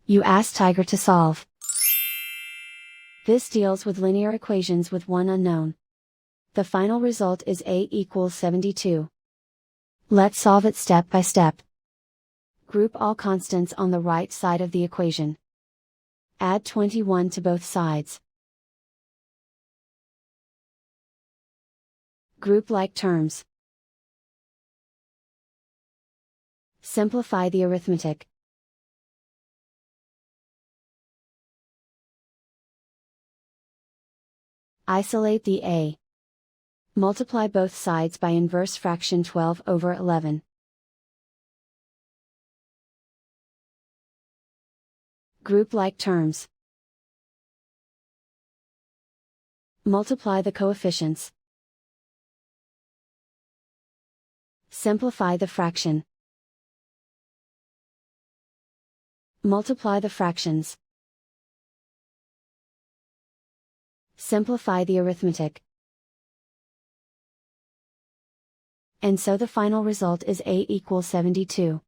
You ask Tiger to solve. This deals with linear equations with one unknown. The final result is A equals 72. Let's solve it step by step. Group all constants on the right side of the equation. Add 21 to both sides. Group like terms. Simplify the arithmetic. Isolate the A. Multiply both sides by inverse fraction 12 over 11. Group like terms. Multiply the coefficients. Simplify the fraction. Multiply the fractions. Simplify the arithmetic. And so the final result is A equals 72.